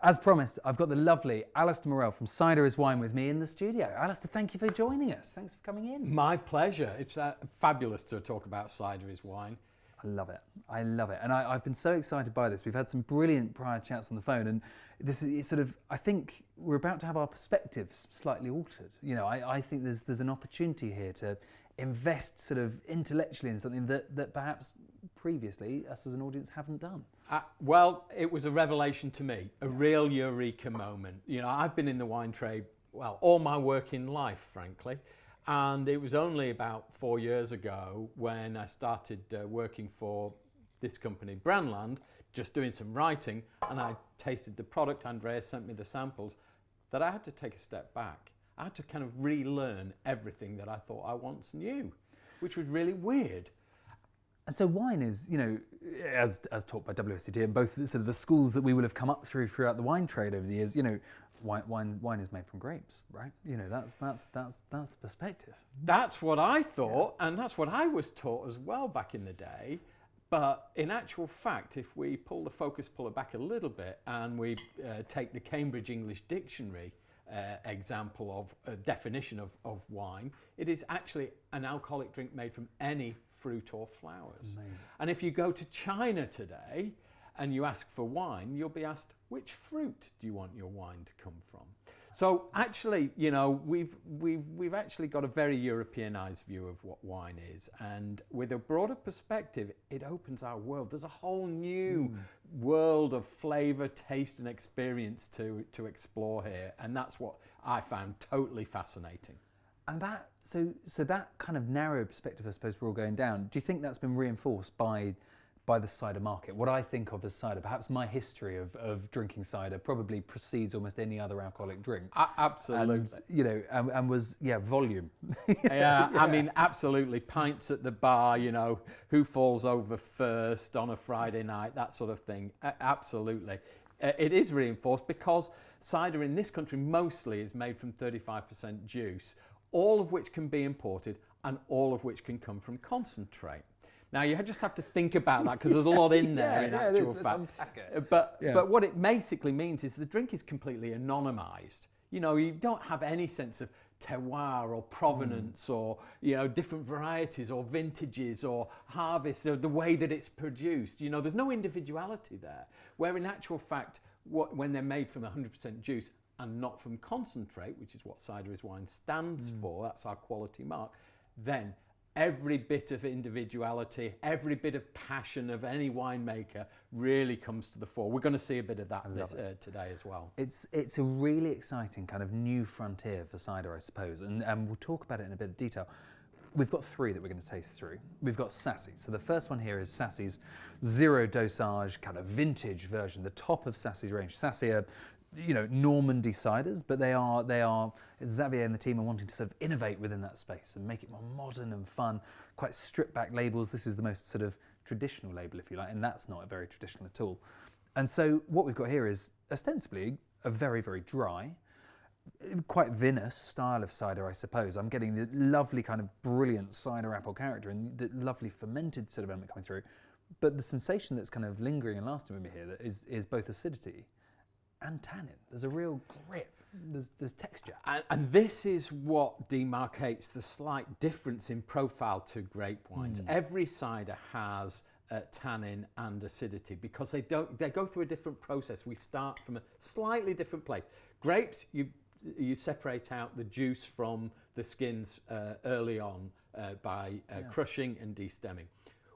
As promised, I've got the lovely Alistair Morrell from Cider Is Wine with me in the studio. Alistair, thank you for joining us. Thanks for coming in. My pleasure. It's fabulous to talk about Cider Is Wine. I love it. I love it. And I've been so excited by this. We've had some brilliant prior chats on the phone, and this is sort of, I think we're about to have our perspectives slightly altered. You know, I think there's an opportunity here to invest sort of intellectually in something that perhaps previously us as an audience haven't done. Well, it was a revelation to me, a real eureka moment. You know, I've been in the wine trade, well, all my working life, frankly. And it was only about 4 years ago when I started working for this company, Brandland, just doing some writing, and I tasted the product. Andrea sent me the samples, that I had to take a step back. I had to kind of relearn everything that I thought I once knew, which was really weird. And so wine is, you know, as taught by WSET and both sort of the schools that we will have come up throughout the wine trade over the years, you know, wine is made from grapes, right? You know, that's the perspective. That's what I thought, and that's what I was taught as well back in the day. But in actual fact, if we pull the focus puller back a little bit and we take the Cambridge English Dictionary example of a definition of wine, it is actually an alcoholic drink made from any fruit or flowers. Amazing. And if you go to China today and you ask for wine, you'll be asked, which fruit do you want your wine to come from? So actually, you know, we've actually got a very Europeanized view of what wine is, and with a broader perspective, it opens our world. There's a whole new world of flavor, taste, and experience to explore here, and that's what I found totally fascinating. And that, so that kind of narrow perspective, I suppose, we're all going down. Do you think that's been reinforced by the cider market? What I think of as cider, perhaps my history of drinking cider probably precedes almost any other alcoholic drink. Absolutely. And, you know, and was, volume. Yeah, I mean, absolutely. Pints at the bar, you know, who falls over first on a Friday night, that sort of thing. Absolutely. It is reinforced because cider in this country mostly is made from 35% juice, all of which can be imported and all of which can come from concentrate. Now, you just have to think about that because there's a lot in there in actual fact. But what it basically means is the drink is completely anonymized. You know, you don't have any sense of terroir or provenance or, you know, different varieties or vintages or harvests or the way that it's produced. You know, there's no individuality there. Where in actual fact, when they're made from 100% juice and not from concentrate, which is what Cider Is Wine stands for, that's our quality mark, then every bit of individuality, every bit of passion of any winemaker really comes to the fore. We're going to see a bit of that today as well. It's a really exciting kind of new frontier for cider, I suppose, and we'll talk about it in a bit of detail. We've got three that we're going to taste through. We've got Sassy. So the first one here is Sassy's zero dosage kind of vintage version, the top of Sassy's range. Sassy are, you know, Normandy ciders, but they are Xavier and the team are wanting to sort of innovate within that space and make it more modern and fun, quite stripped back labels. This is the most sort of traditional label, if you like, and that's not very traditional at all. And so what we've got here is ostensibly a very, very dry, quite vinous style of cider, I suppose. I'm getting the lovely kind of brilliant cider apple character and the lovely fermented sort of element coming through. But the sensation that's kind of lingering and lasting with me here is both acidity and tannin. There's a real grip, there's texture. And this is what demarcates the slight difference in profile to grape wines. Every cider has tannin and acidity because they go through a different process. We start from a slightly different place. Grapes, you separate out the juice from the skins early on by crushing and destemming.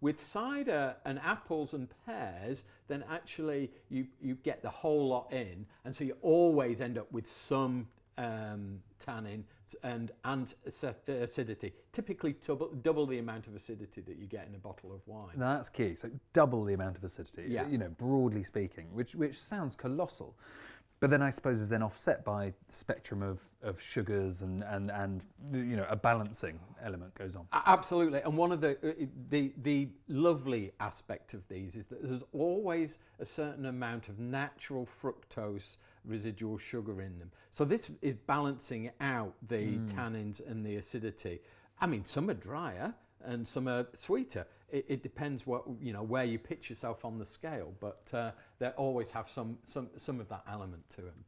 With cider and apples and pears, then actually you get the whole lot in, and so you always end up with some tannin and acidity. Typically double the amount of acidity that you get in a bottle of wine. Now that's key. So double the amount of acidity. Yeah. You know, broadly speaking, which sounds colossal. But then I suppose is then offset by the spectrum of sugars and you know, a balancing element goes on. Absolutely, and one of the lovely aspect of these is that there's always a certain amount of natural fructose residual sugar in them. So this is balancing out the tannins and the acidity. I mean, some are drier, and some are sweeter. It depends where you pitch yourself on the scale, but they always have some of that element to them.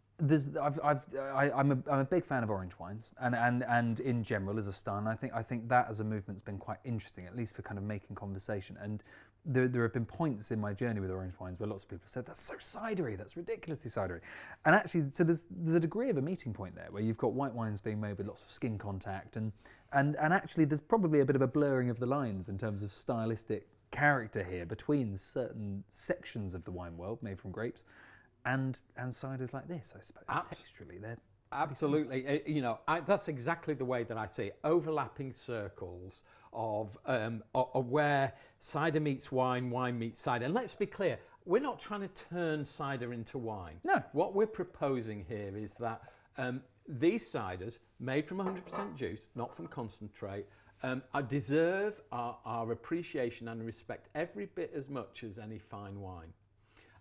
I'm a big fan of orange wines, and in general as a style. And I think that as a movement's been quite interesting, at least for kind of making conversation. And there have been points in my journey with orange wines where lots of people said, that's so cidery, that's ridiculously cidery. And actually, so there's a degree of a meeting point there where you've got white wines being made with lots of skin contact, and actually there's probably a bit of a blurring of the lines in terms of stylistic character here between certain sections of the wine world made from grapes and ciders like this, I suppose. Texturally, they're absolutely. That's exactly the way that I see it. Overlapping circles of where cider meets wine, wine meets cider. And let's be clear, we're not trying to turn cider into wine. No. What we're proposing here is that these ciders, made from 100% juice, not from concentrate, deserve our appreciation and respect every bit as much as any fine wine.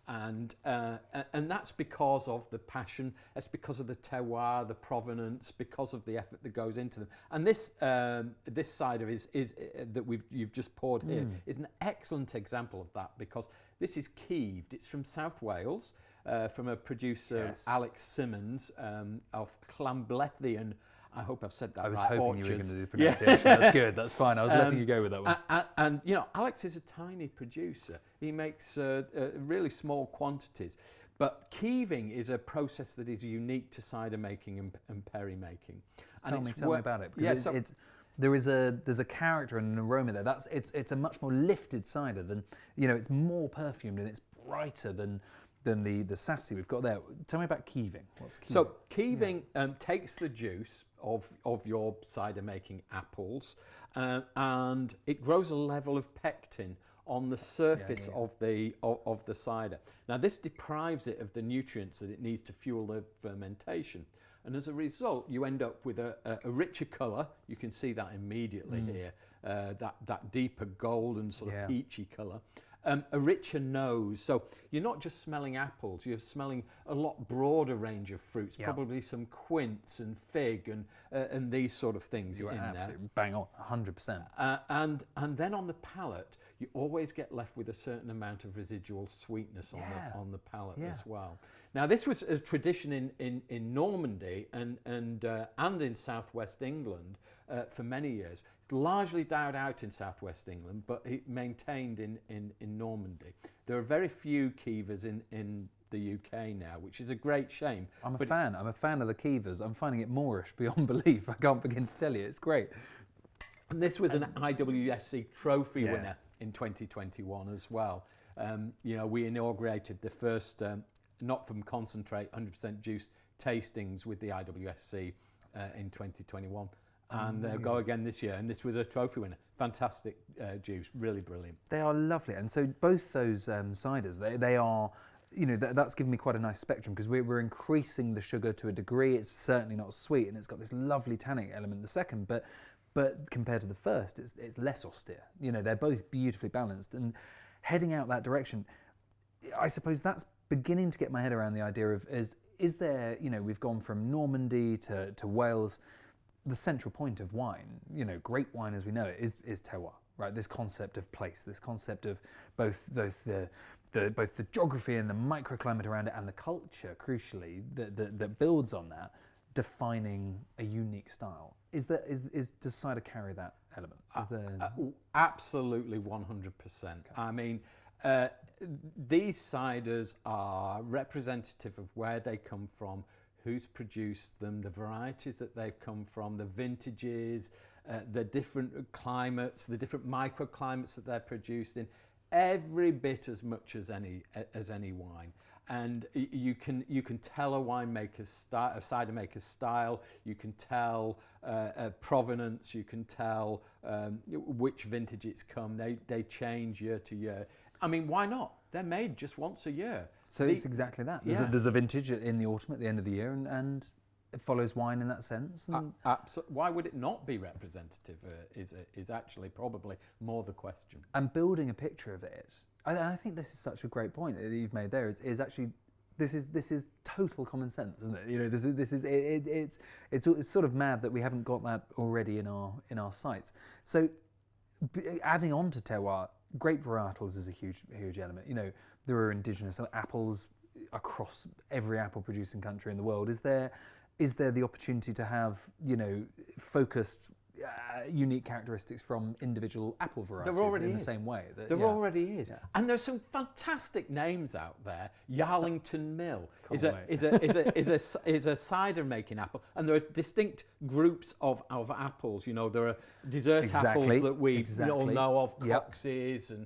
And that's because of the passion, it's because of the terroir, the provenance, because of the effort that goes into them. And this cider is that you've just poured here is an excellent example of that, because this is keeved. It's from South Wales, from a producer, Alex Simmons, of Llanblethian. I hope I've said that right. I was hoping orchards. you were going to do the pronunciation. That's good. That's fine. I was letting you go with that one. And Alex is a tiny producer. He makes really small quantities. But keeving is a process that is unique to cider making and perry making. Tell me about it. Because there's a character and an aroma there. It's a much more lifted cider than, it's more perfumed and it's brighter than the sassy we've got there. Tell me about keeving. What's keeving? So keeving takes the juice of your cider making apples and it grows a level of pectin on the surface of the cider. Now this deprives it of the nutrients that it needs to fuel the fermentation, and as a result you end up with a richer colour. You can see that immediately here, that deeper golden sort of peachy colour. A richer nose, so you're not just smelling apples, you're smelling a lot broader range of fruits, probably some quince and fig and these sort of things in there. Bang on, 100%. And then on the palate, you always get left with a certain amount of residual sweetness on the palate as well. Now this was a tradition in Normandy and in southwest England for many years. Largely died out in southwest England, but it maintained in Normandy. There are very few keevers in the UK now, which is a great shame. I'm a fan of the keevers. I'm finding it Moorish beyond belief. I can't begin to tell you. It's great. And this was an IWSC trophy winner in 2021 as well. We inaugurated the first not from concentrate 100% juice tastings with the IWSC in 2021. And they'll go again this year, and this was a trophy winner. Fantastic juice, really brilliant. They are lovely, and so both those ciders, they are, that's given me quite a nice spectrum, because we're increasing the sugar to a degree. It's certainly not sweet, and it's got this lovely tannic element the second, but compared to the first, it's less austere. They're both beautifully balanced, and heading out that direction, I suppose that's beginning to get my head around the idea of is there, we've gone from Normandy to Wales. The central point of wine, grape wine as we know it, is terroir, right? This concept of place, this concept of both the geography and the microclimate around it, and the culture, crucially, that builds on that, defining a unique style. Does cider carry that element? Absolutely, 100%. Okay. I mean, these ciders are representative of where they come from, who's produced them, the varieties that they've come from, the vintages, the different climates, the different microclimates that they're produced in, every bit as much as any wine. And you can tell a winemaker's style, a cider maker's style. You can tell provenance. You can tell which vintage it's come. They change year to year. I mean, why not? They're made just once a year. So it's exactly that. There's a vintage in the autumn at the end of the year, and it follows wine in that sense. Why would it not be representative is actually probably more the question. And building a picture of it, I think this is such a great point that you've made there, is actually this is total common sense, isn't it? It's sort of mad that we haven't got that already in our sights. So adding on to terroir, grape varietals is a huge element. You know, there are indigenous apples across every apple producing country in the world. Is there the opportunity to have, you know, focused unique characteristics from individual apple varieties in the same way? There already is. And there's some fantastic names out there. Yarlington Mill is a cider making apple, and there are distinct groups of apples. You know, there are dessert apples that we all know of, Coxes and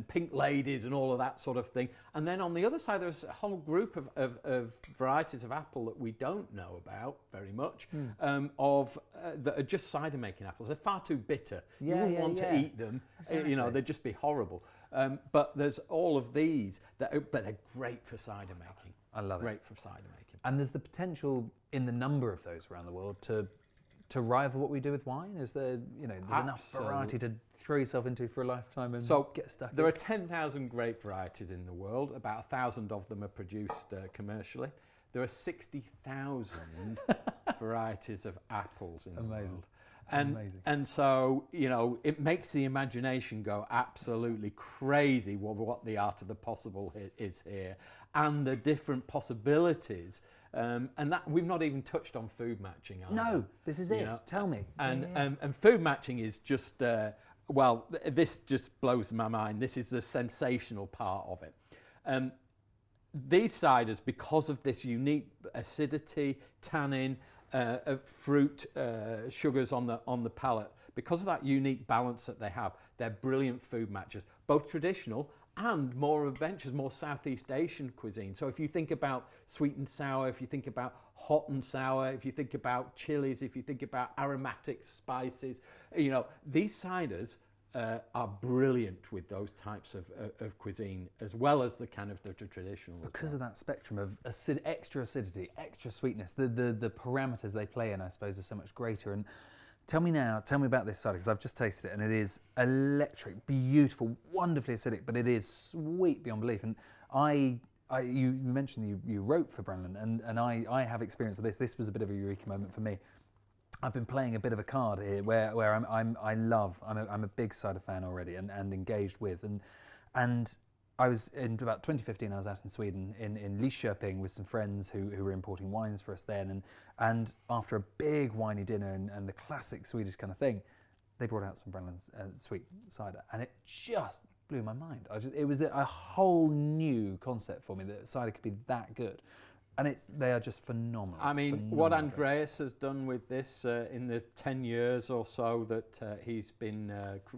Pink Ladies and all of that sort of thing. And then on the other side, there's a whole group of varieties of apple that we don't know about very much, that are just cider making apples. They're far too bitter. You wouldn't want to eat them. Exactly. You know, they'd just be horrible. But there's all of these, but they're great for cider making. I love it. Great for cider making. And there's the potential in the number of those around the world to rival what we do with wine? Is there, you know, there's enough variety to throw yourself into for a lifetime and get stuck in? There are 10,000 grape varieties in the world. About 1,000 of them are produced commercially. There are 60,000 varieties of apples in the world. And so, you know, it makes the imagination go absolutely crazy what the art of the possible is here, and the different possibilities. And that we've not even touched on food matching either. No, this is it. Know? Tell me. And food matching is just, this just blows my mind. This is the sensational part of it. These ciders, because of this unique acidity, tannin, fruit, sugars on the palate, because of that unique balance that they have, they're brilliant food matchers, both traditional and more adventurous, more Southeast Asian cuisine. So if you think about sweet and sour, if you think about hot and sour, if you think about chilies, if you think about aromatic spices, you know, these ciders are brilliant with those types of cuisine, as well as the kind of the traditional. Because of that spectrum of extra acidity, extra sweetness, the parameters they play in, I suppose, are so much greater. And tell me about this cider, because I've just tasted it, and it is electric, beautiful, wonderfully acidic, but it is sweet beyond belief. And you mentioned you wrote for Brennan, and I have experience of this. This was a bit of a eureka moment for me. I've been playing a bit of a card here where I'm a big cider fan already and engaged with, and I was in about 2015. I was out in Sweden in Lidköping with some friends who were importing wines for us then, and after a big winey dinner and the classic Swedish kind of thing, they brought out some Brennan's sweet cider, and it just blew my mind. It was a whole new concept for me that cider could be that good. And they are just phenomenal. I mean, what Andreas has done with this in the 10 years or so that he's been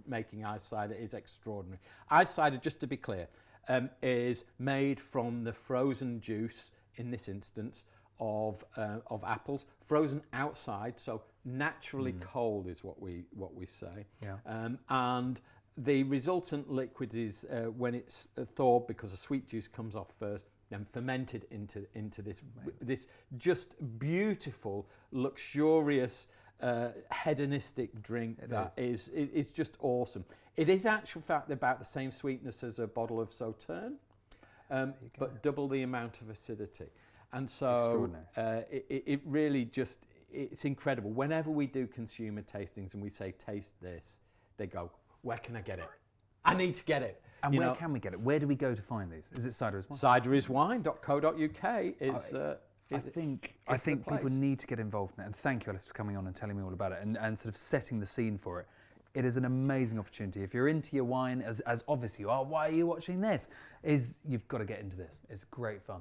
making ice cider is extraordinary. Ice cider, just to be clear, is made from the frozen juice, in this instance, of apples, frozen outside, so naturally cold is what we say. Yeah. And the resultant liquid is, when it's thawed, because the sweet juice comes off first, then fermented into this just beautiful, luxurious, hedonistic drink is just awesome. It is actual fact about the same sweetness as a bottle of Sauterne, but double the amount of acidity. And so it really just, it's incredible. Whenever we do consumer tastings and we say, taste this, they go, where can I get it? I need to get it. And where can we get it? Where do we go to find these? Is it Cider Is Wine? Cideriswine.co.uk is. I think people need to get involved in it. And thank you, Alistair, for coming on and telling me all about it and sort of setting the scene for it. It is an amazing opportunity. If you're into your wine, as obviously you are, why are you watching this? You've got to get into this. It's great fun.